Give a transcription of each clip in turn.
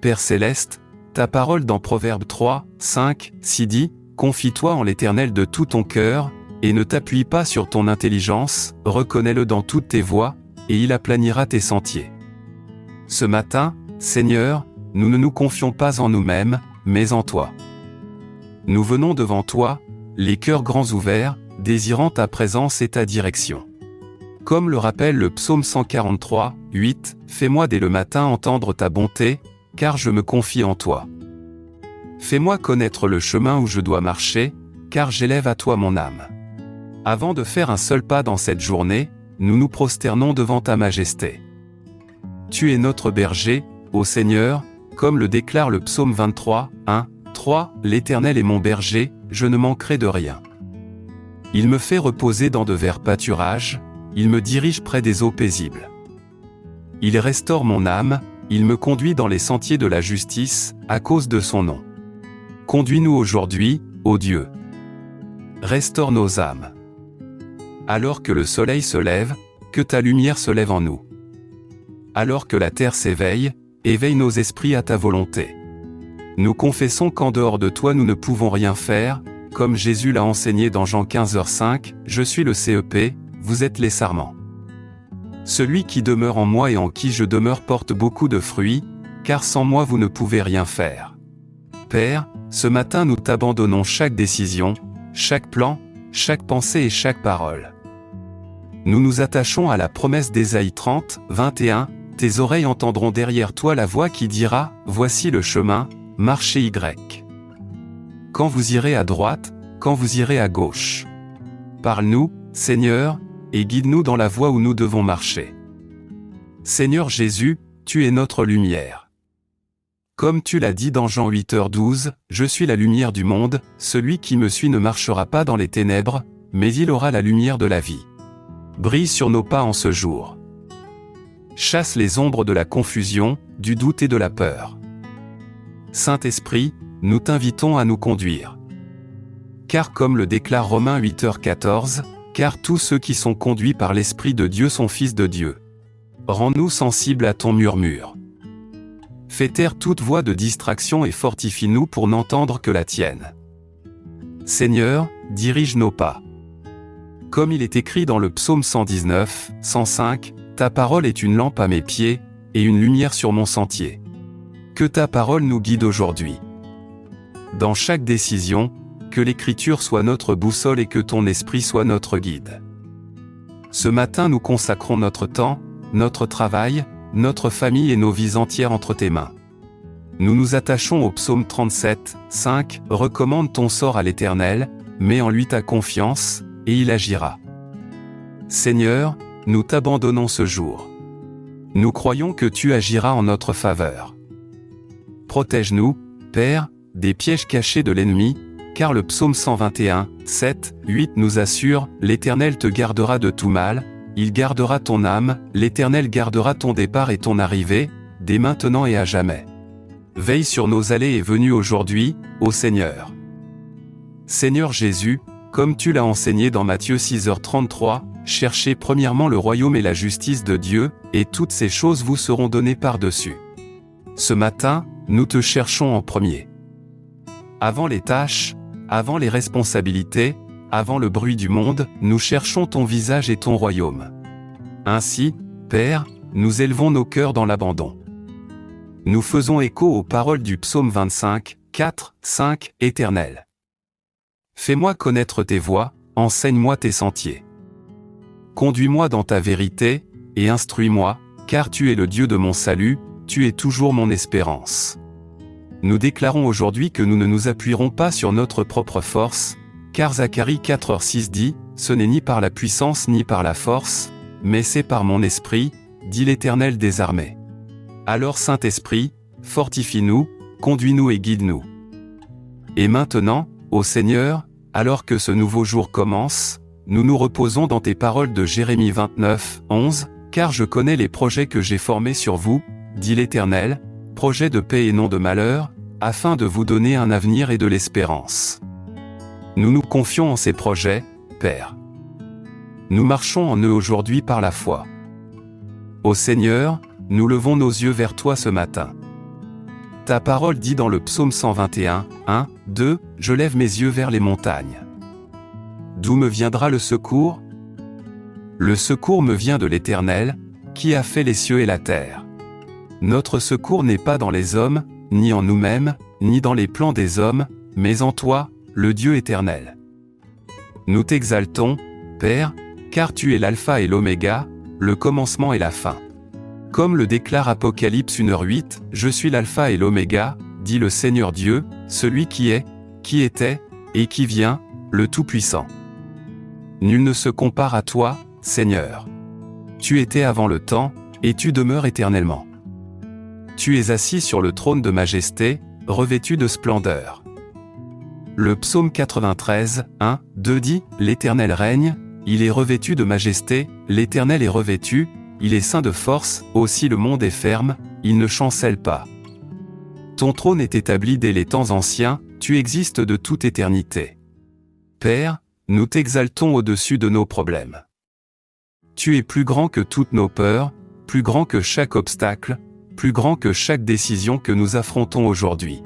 Père céleste, ta parole dans Proverbe 3, 5, 6 dit « Confie-toi en l'Éternel de tout ton cœur, et ne t'appuie pas sur ton intelligence, reconnais-le dans toutes tes voies, et il aplanira tes sentiers. » Ce matin, Seigneur, nous ne nous confions pas en nous-mêmes, mais en toi. Nous venons devant toi, les cœurs grands ouverts, désirant ta présence et ta direction. Comme le rappelle le psaume 143, 8, « Fais-moi dès le matin entendre ta bonté, car je me confie en toi. Fais-moi connaître le chemin où je dois marcher, car j'élève à toi mon âme. » Avant de faire un seul pas dans cette journée, nous nous prosternons devant ta majesté. Tu es notre berger, ô Seigneur, comme le déclare le psaume 23, 1, 3, « L'Éternel est mon berger, je ne manquerai de rien. Il me fait reposer dans de verts pâturages, il me dirige près des eaux paisibles. Il restaure mon âme, il me conduit dans les sentiers de la justice, à cause de son nom. Conduis-nous aujourd'hui, ô Dieu. Restaure nos âmes. Alors que le soleil se lève, que ta lumière se lève en nous. Alors que la terre s'éveille, éveille nos esprits à ta volonté. Nous confessons qu'en dehors de toi nous ne pouvons rien faire, comme Jésus l'a enseigné dans Jean 15h5, « Je suis le CEP, vous êtes les sarments. Celui qui demeure en moi et en qui je demeure porte beaucoup de fruits, car sans moi vous ne pouvez rien faire. » Père, ce matin nous t'abandonnons chaque décision, chaque plan, chaque pensée et chaque parole. Nous nous attachons à la promesse d'Ésaïe 30, 21, « Tes oreilles entendront derrière toi la voix qui dira, voici le chemin, marchez Y. Quand vous irez à droite, quand vous irez à gauche. Parle-nous, Seigneur, et guide-nous dans la voie où nous devons marcher. Seigneur Jésus, tu es notre lumière. Comme tu l'as dit dans Jean 8h12, « Je suis la lumière du monde, celui qui me suit ne marchera pas dans les ténèbres, mais il aura la lumière de la vie. » Brille sur nos pas en ce jour. Chasse les ombres de la confusion, du doute et de la peur. Saint-Esprit, nous t'invitons à nous conduire. Car comme le déclare Romains 8h14, « Car tous ceux qui sont conduits par l'Esprit de Dieu sont fils de Dieu. » Rends-nous sensibles à ton murmure. Fais taire toute voix de distraction et fortifie-nous pour n'entendre que la tienne. Seigneur, dirige nos pas. Comme il est écrit dans le psaume 119, 105, « Ta parole est une lampe à mes pieds, et une lumière sur mon sentier. » Que ta parole nous guide aujourd'hui. Dans chaque décision, que l'Écriture soit notre boussole et que ton esprit soit notre guide. Ce matin nous consacrons notre temps, notre travail, notre famille et nos vies entières entre tes mains. Nous nous attachons au psaume 37, 5, « Recommande ton sort à l'Éternel, mets en lui ta confiance, et il agira. » Seigneur, nous t'abandonnons ce jour. Nous croyons que tu agiras en notre faveur. Protège-nous, Père, des pièges cachés de l'ennemi, car le psaume 121, 7, 8 nous assure, « L'Éternel te gardera de tout mal, il gardera ton âme, l'Éternel gardera ton départ et ton arrivée, dès maintenant et à jamais. » Veille sur nos allées et venues aujourd'hui, ô Seigneur. Seigneur Jésus, comme tu l'as enseigné dans Matthieu 6h33, cherchez premièrement le royaume et la justice de Dieu, et toutes ces choses vous seront données par-dessus. Ce matin, nous te cherchons en premier. Avant les tâches, avant les responsabilités, avant le bruit du monde, nous cherchons ton visage et ton royaume. Ainsi, Père, nous élevons nos cœurs dans l'abandon. Nous faisons écho aux paroles du psaume 25, 4, 5, « Éternel. Fais-moi connaître tes voies, enseigne-moi tes sentiers. Conduis-moi dans ta vérité, et instruis-moi, car tu es le Dieu de mon salut, tu es toujours mon espérance. » Nous déclarons aujourd'hui que nous ne nous appuierons pas sur notre propre force, car Zacharie 4h6 dit, « Ce n'est ni par la puissance ni par la force, mais c'est par mon esprit, dit l'Éternel des armées. » Alors Saint-Esprit, fortifie-nous, conduis-nous et guide-nous. Et maintenant, ô Seigneur, alors que ce nouveau jour commence, nous nous reposons dans tes paroles de Jérémie 29, 11, « Car je connais les projets que j'ai formés sur vous, dit l'Éternel, projets de paix et non de malheur, afin de vous donner un avenir et de l'espérance. » Nous nous confions en ces projets, Père. Nous marchons en eux aujourd'hui par la foi. Ô Seigneur, nous levons nos yeux vers toi ce matin. Ta parole dit dans le psaume 121, 1, 2, « Je lève mes yeux vers les montagnes. D'où me viendra le secours ? Le secours me vient de l'Éternel, qui a fait les cieux et la terre. Notre secours n'est pas dans les hommes, ni en nous-mêmes, ni dans les plans des hommes, mais en toi, le Dieu éternel. Nous t'exaltons, Père, car tu es l'alpha et l'oméga, le commencement et la fin. Comme le déclare Apocalypse 1h8, « Je suis l'alpha et l'oméga, dit le Seigneur Dieu, celui qui est, qui était, et qui vient, le Tout-Puissant. Nul ne se compare à toi, Seigneur. Tu étais avant le temps, et tu demeures éternellement. Tu es assis sur le trône de majesté, revêtu de splendeur. » Le psaume 93, 1, 2 dit, « L'Éternel règne, il est revêtu de majesté, l'Éternel est revêtu, il est ceint de force, aussi le monde est ferme, il ne chancelle pas. Ton trône est établi dès les temps anciens, tu existes de toute éternité. Père, nous t'exaltons au-dessus de nos problèmes. Tu es plus grand que toutes nos peurs, plus grand que chaque obstacle, plus grand que chaque décision que nous affrontons aujourd'hui. »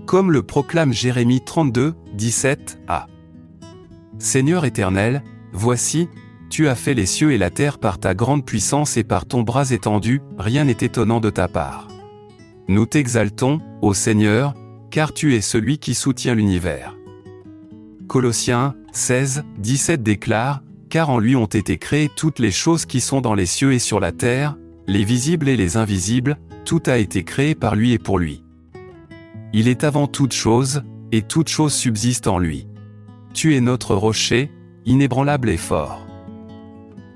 Comme le proclame Jérémie 32, 17a. Seigneur éternel, voici, tu as fait les cieux et la terre par ta grande puissance et par ton bras étendu, rien n'est étonnant de ta part. Nous t'exaltons, ô Seigneur, car tu es celui qui soutient l'univers. Colossiens 16, 17 déclare, « Car en lui ont été créées toutes les choses qui sont dans les cieux et sur la terre, les visibles et les invisibles, tout a été créé par lui et pour lui. Il est avant toute chose, et toute chose subsiste en lui. Tu es notre rocher, inébranlable et fort. »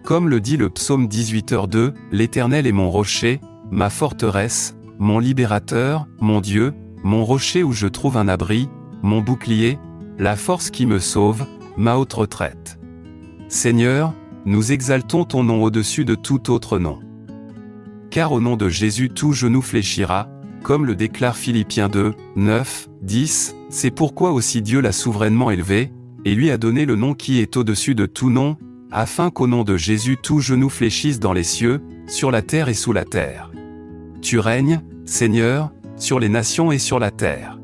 Comme le dit le psaume 18h2, « L'Éternel est mon rocher, ma forteresse, mon libérateur, mon Dieu, mon rocher où je trouve un abri, mon bouclier, la force qui me sauve, ma haute retraite. Seigneur, nous exaltons ton nom au-dessus de tout autre nom. Car au nom de Jésus tout genou fléchira, comme le déclare Philippiens 2, 9, 10, c'est pourquoi aussi Dieu l'a souverainement élevé, et lui a donné le nom qui est au-dessus de tout nom, afin qu'au nom de Jésus tout genou fléchisse dans les cieux, sur la terre et sous la terre. Tu règnes, Seigneur, sur les nations et sur la terre.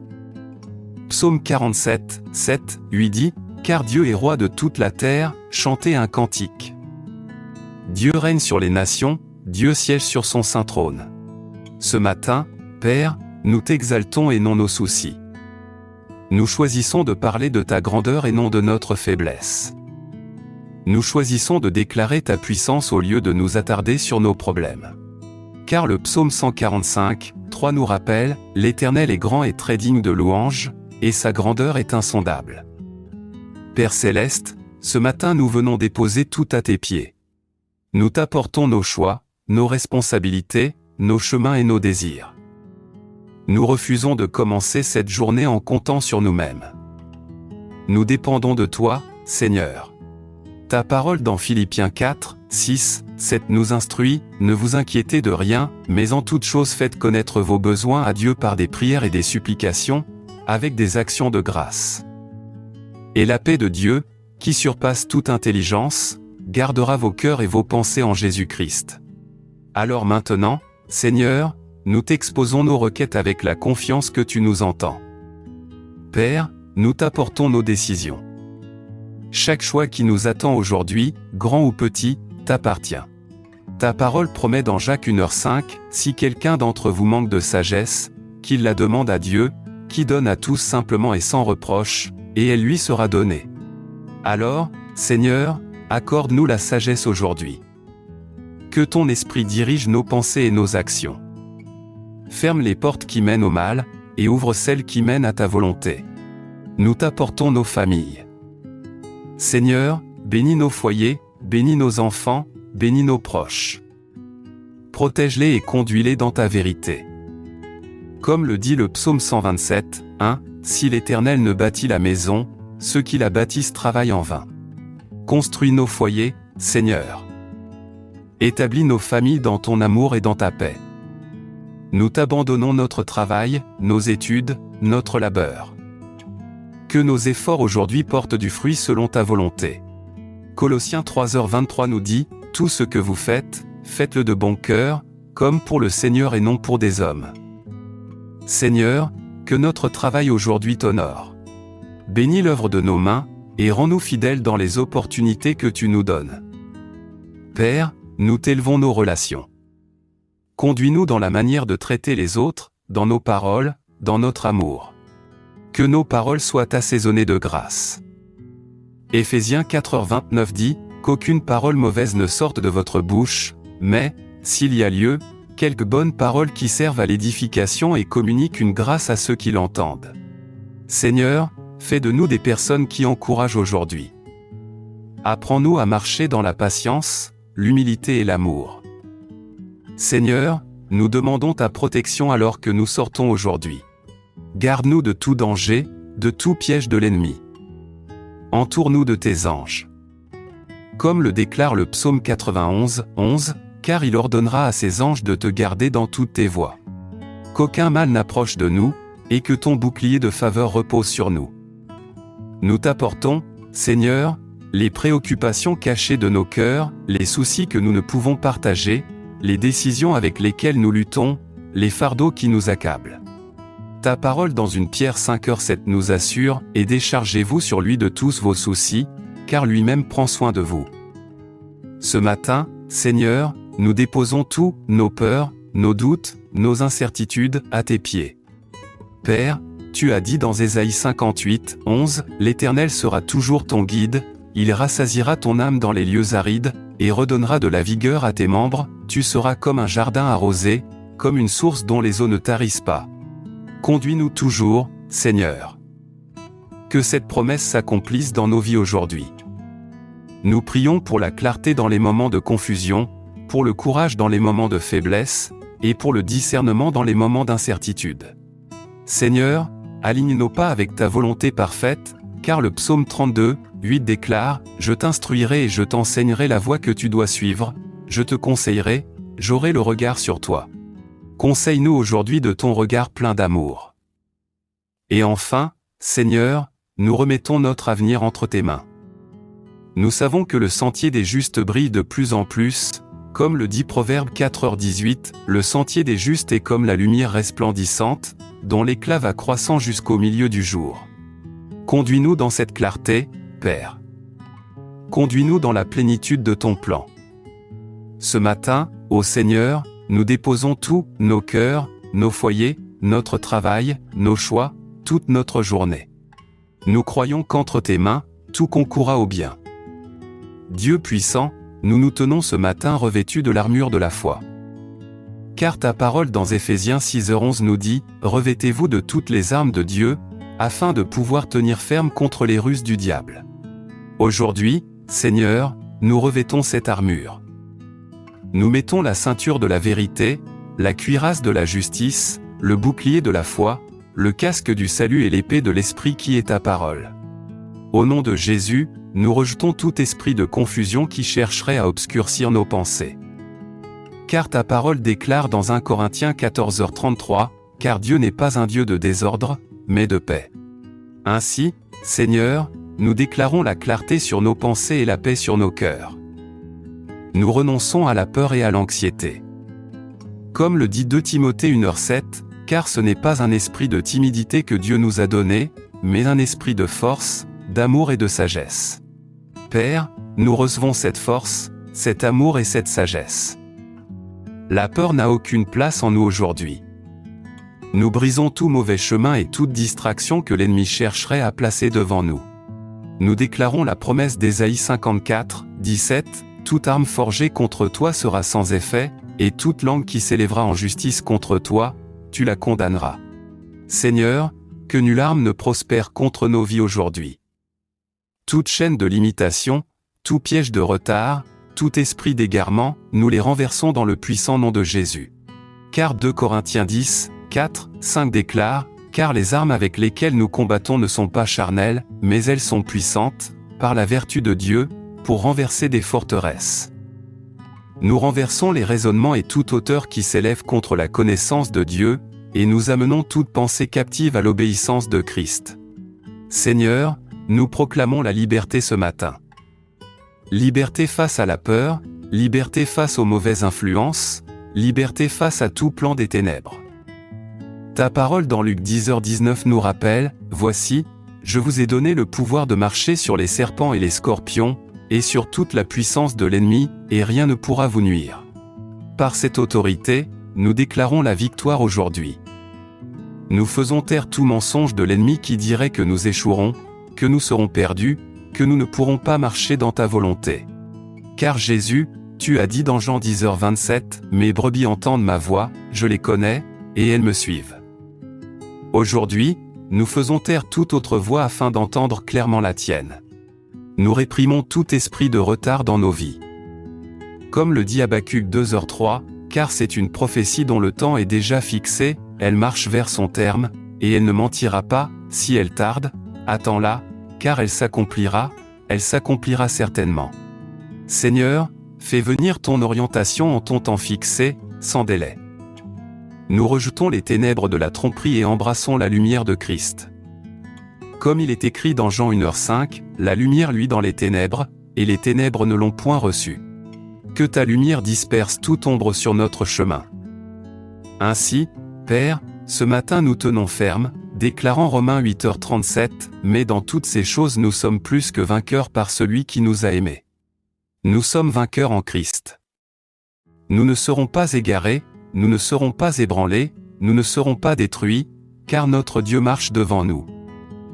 Psaume 47, 7, 8 dit, « Car Dieu est roi de toute la terre, chantez un cantique. Dieu règne sur les nations, Dieu siège sur son saint trône. » Ce matin, Père, nous t'exaltons et non nos soucis. Nous choisissons de parler de ta grandeur et non de notre faiblesse. Nous choisissons de déclarer ta puissance au lieu de nous attarder sur nos problèmes. Car le psaume 145, 3 nous rappelle, « L'Éternel est grand et très digne de louange, et sa grandeur est insondable. » Père céleste, ce matin nous venons déposer tout à tes pieds. Nous t'apportons nos choix, nos responsabilités, nos chemins et nos désirs. Nous refusons de commencer cette journée en comptant sur nous-mêmes. Nous dépendons de toi, Seigneur. Ta parole dans Philippiens 4, 6, 7 nous instruit, « Ne vous inquiétez de rien, mais en toute chose faites connaître vos besoins à Dieu par des prières et des supplications, avec des actions de grâce. Et la paix de Dieu, qui surpasse toute intelligence, gardera vos cœurs et vos pensées en Jésus-Christ. » Alors maintenant, Seigneur, nous t'exposons nos requêtes avec la confiance que tu nous entends. Père, nous t'apportons nos décisions. Chaque choix qui nous attend aujourd'hui, grand ou petit, t'appartient. Ta parole promet dans Jacques 1h5, « Si quelqu'un d'entre vous manque de sagesse, qu'il la demande à Dieu, qui donne à tous simplement et sans reproche, et elle lui sera donnée. » Alors, Seigneur, accorde-nous la sagesse aujourd'hui. Que ton esprit dirige nos pensées et nos actions. Ferme les portes qui mènent au mal, et ouvre celles qui mènent à ta volonté. Nous t'apportons nos familles. Seigneur, bénis nos foyers, bénis nos enfants, bénis nos proches. Protège-les et conduis-les dans ta vérité. Comme le dit le psaume 127, 1, « Si l'Éternel ne bâtit la maison, ceux qui la bâtissent travaillent en vain. Construis nos foyers, Seigneur. Établis nos familles dans ton amour et dans ta paix. Nous t'abandonnons notre travail, nos études, notre labeur. Que nos efforts aujourd'hui portent du fruit selon ta volonté. Colossiens 3h23 nous dit, « Tout ce que vous faites, faites-le de bon cœur, comme pour le Seigneur et non pour des hommes. » Seigneur, que notre travail aujourd'hui t'honore. Bénis l'œuvre de nos mains, et rends-nous fidèles dans les opportunités que tu nous donnes. Père, nous t'élevons nos relations. Conduis-nous dans la manière de traiter les autres, dans nos paroles, dans notre amour. Que nos paroles soient assaisonnées de grâce. Éphésiens 4h29 dit, qu'aucune parole mauvaise ne sorte de votre bouche, mais, s'il y a lieu, quelques bonnes paroles qui servent à l'édification et communiquent une grâce à ceux qui l'entendent. Seigneur, fais de nous des personnes qui encouragent aujourd'hui. Apprends-nous à marcher dans la patience, l'humilité et l'amour. Seigneur, nous demandons ta protection alors que nous sortons aujourd'hui. Garde-nous de tout danger, de tout piège de l'ennemi. Entoure-nous de tes anges. Comme le déclare le psaume 91, 11, car il ordonnera à ses anges de te garder dans toutes tes voies. Qu'aucun mal n'approche de nous, et que ton bouclier de faveur repose sur nous. Nous t'apportons, Seigneur, les préoccupations cachées de nos cœurs, les soucis que nous ne pouvons partager, les décisions avec lesquelles nous luttons, les fardeaux qui nous accablent. Ta parole dans 1 Pierre 5h7 nous assure, et déchargez-vous sur lui de tous vos soucis, car lui-même prend soin de vous. Ce matin, Seigneur, nous déposons tous, nos peurs, nos doutes, nos incertitudes, à tes pieds. Père, tu as dit dans Ésaïe 58, 11, l'Éternel sera toujours ton guide, il rassasiera ton âme dans les lieux arides, et redonnera de la vigueur à tes membres, tu seras comme un jardin arrosé, comme une source dont les eaux ne tarissent pas. Conduis-nous toujours, Seigneur. Que cette promesse s'accomplisse dans nos vies aujourd'hui. Nous prions pour la clarté dans les moments de confusion, pour le courage dans les moments de faiblesse, et pour le discernement dans les moments d'incertitude. Seigneur, aligne nos pas avec ta volonté parfaite, car le psaume 32, 8 déclare « Je t'instruirai et je t'enseignerai la voie que tu dois suivre, je te conseillerai, j'aurai le regard sur toi. » Conseille-nous aujourd'hui de ton regard plein d'amour. Et enfin, Seigneur, nous remettons notre avenir entre tes mains. Nous savons que le sentier des justes brille de plus en plus, comme le dit Proverbe 4h18, le sentier des justes est comme la lumière resplendissante, dont l'éclat va croissant jusqu'au milieu du jour. Conduis-nous dans cette clarté, Père. Conduis-nous dans la plénitude de ton plan. Ce matin, ô Seigneur, nous déposons tous, nos cœurs, nos foyers, notre travail, nos choix, toute notre journée. Nous croyons qu'entre tes mains, tout concourra au bien. Dieu puissant, nous nous tenons ce matin revêtus de l'armure de la foi. Car ta parole dans Éphésiens 6h11 nous dit, « Revêtez-vous de toutes les armes de Dieu, afin de pouvoir tenir ferme contre les ruses du diable. » Aujourd'hui, Seigneur, nous revêtons cette armure. Nous mettons la ceinture de la vérité, la cuirasse de la justice, le bouclier de la foi, le casque du salut et l'épée de l'esprit qui est ta parole. Au nom de Jésus, nous rejetons tout esprit de confusion qui chercherait à obscurcir nos pensées. Car ta parole déclare dans 1 Corinthiens 14h33, « Car Dieu n'est pas un Dieu de désordre, mais de paix. » Ainsi, Seigneur, nous déclarons la clarté sur nos pensées et la paix sur nos cœurs. Nous renonçons à la peur et à l'anxiété. Comme le dit 2 Timothée 1h7, car ce n'est pas un esprit de timidité que Dieu nous a donné, mais un esprit de force, d'amour et de sagesse. Père, nous recevons cette force, cet amour et cette sagesse. La peur n'a aucune place en nous aujourd'hui. Nous brisons tout mauvais chemin et toute distraction que l'ennemi chercherait à placer devant nous. Nous déclarons la promesse d'Ésaïe 54, 17, « Toute arme forgée contre toi sera sans effet, et toute langue qui s'élèvera en justice contre toi, tu la condamneras. » Seigneur, que nulle arme ne prospère contre nos vies aujourd'hui. Toute chaîne de limitation, tout piège de retard, tout esprit d'égarement, nous les renversons dans le puissant nom de Jésus. Car 2 Corinthiens 10, 4, 5 déclare, « Car les armes avec lesquelles nous combattons ne sont pas charnelles, mais elles sont puissantes, par la vertu de Dieu, pour renverser des forteresses. » Nous renversons les raisonnements et toute hauteur qui s'élève contre la connaissance de Dieu, et nous amenons toute pensée captive à l'obéissance de Christ. Seigneur, nous proclamons la liberté ce matin. Liberté face à la peur, liberté face aux mauvaises influences, liberté face à tout plan des ténèbres. Ta parole dans Luc 10h19 nous rappelle, « Voici, je vous ai donné le pouvoir de marcher sur les serpents et les scorpions, et sur toute la puissance de l'ennemi, et rien ne pourra vous nuire. » Par cette autorité, nous déclarons la victoire aujourd'hui. Nous faisons taire tout mensonge de l'ennemi qui dirait que nous échouerons, que nous serons perdus, que nous ne pourrons pas marcher dans ta volonté. Car Jésus, tu as dit dans Jean 10h27, « Mes brebis entendent ma voix, je les connais, et elles me suivent. » Aujourd'hui, nous faisons taire toute autre voix afin d'entendre clairement la tienne. Nous réprimons tout esprit de retard dans nos vies. Comme le dit Habacuc 2h3, car c'est une prophétie dont le temps est déjà fixé, elle marche vers son terme, et elle ne mentira pas, si elle tarde, attends-la, car elle s'accomplira certainement. Seigneur, fais venir ton orientation en ton temps fixé, sans délai. Nous rejetons les ténèbres de la tromperie et embrassons la lumière de Christ. Comme il est écrit dans Jean 1h5, la lumière luit dans les ténèbres, et les ténèbres ne l'ont point reçue. Que ta lumière disperse toute ombre sur notre chemin. Ainsi, Père, ce matin nous tenons ferme, déclarant Romains 8h37, « Mais dans toutes ces choses nous sommes plus que vainqueurs par celui qui nous a aimés. » Nous sommes vainqueurs en Christ. Nous ne serons pas égarés, nous ne serons pas ébranlés, nous ne serons pas détruits, car notre Dieu marche devant nous.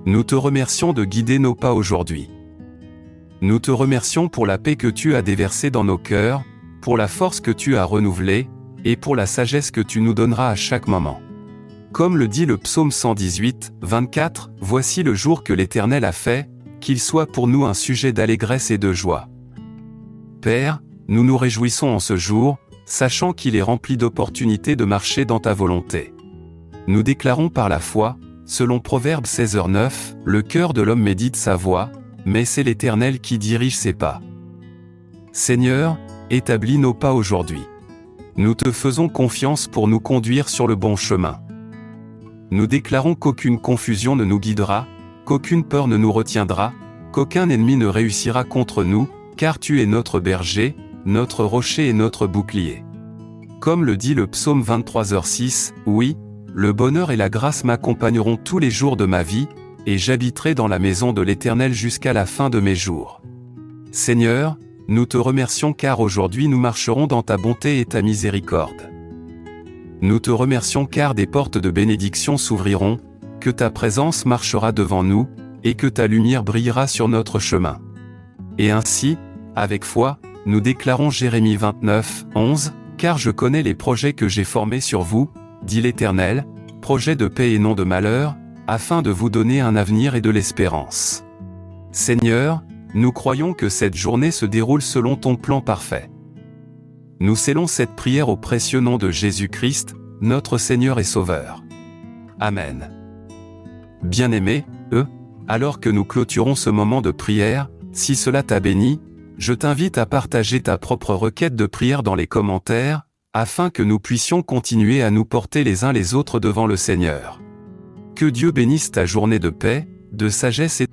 Nous te remercions de guider nos pas aujourd'hui. Nous te remercions pour la paix que tu as déversée dans nos cœurs, pour la force que tu as renouvelée, et pour la sagesse que tu nous donneras à chaque moment. Comme le dit le psaume 118, 24, « Voici le jour que l'Éternel a fait, qu'il soit pour nous un sujet d'allégresse et de joie. » Père, nous nous réjouissons en ce jour, sachant qu'il est rempli d'opportunités de marcher dans ta volonté. Nous déclarons par la foi, selon Proverbe 16h9, « Le cœur de l'homme médite sa voie, mais c'est l'Éternel qui dirige ses pas. » Seigneur, établis nos pas aujourd'hui. Nous te faisons confiance pour nous conduire sur le bon chemin. Nous déclarons qu'aucune confusion ne nous guidera, qu'aucune peur ne nous retiendra, qu'aucun ennemi ne réussira contre nous, car tu es notre berger, notre rocher et notre bouclier. Comme le dit le psaume 23h6, « Oui, le bonheur et la grâce m'accompagneront tous les jours de ma vie, et j'habiterai dans la maison de l'Éternel jusqu'à la fin de mes jours. » Seigneur, nous te remercions car aujourd'hui nous marcherons dans ta bonté et ta miséricorde. Nous te remercions car des portes de bénédiction s'ouvriront, que ta présence marchera devant nous, et que ta lumière brillera sur notre chemin. Et ainsi, avec foi, nous déclarons Jérémie 29, 11, « Car je connais les projets que j'ai formés sur vous, dit l'Éternel, projets de paix et non de malheur, afin de vous donner un avenir et de l'espérance. » Seigneur, nous croyons que cette journée se déroule selon ton plan parfait. Nous scellons cette prière au précieux nom de Jésus-Christ, notre Seigneur et Sauveur. Amen. Bien-aimés, alors que nous clôturons ce moment de prière, si cela t'a béni, je t'invite à partager ta propre requête de prière dans les commentaires, afin que nous puissions continuer à nous porter les uns les autres devant le Seigneur. Que Dieu bénisse ta journée de paix, de sagesse et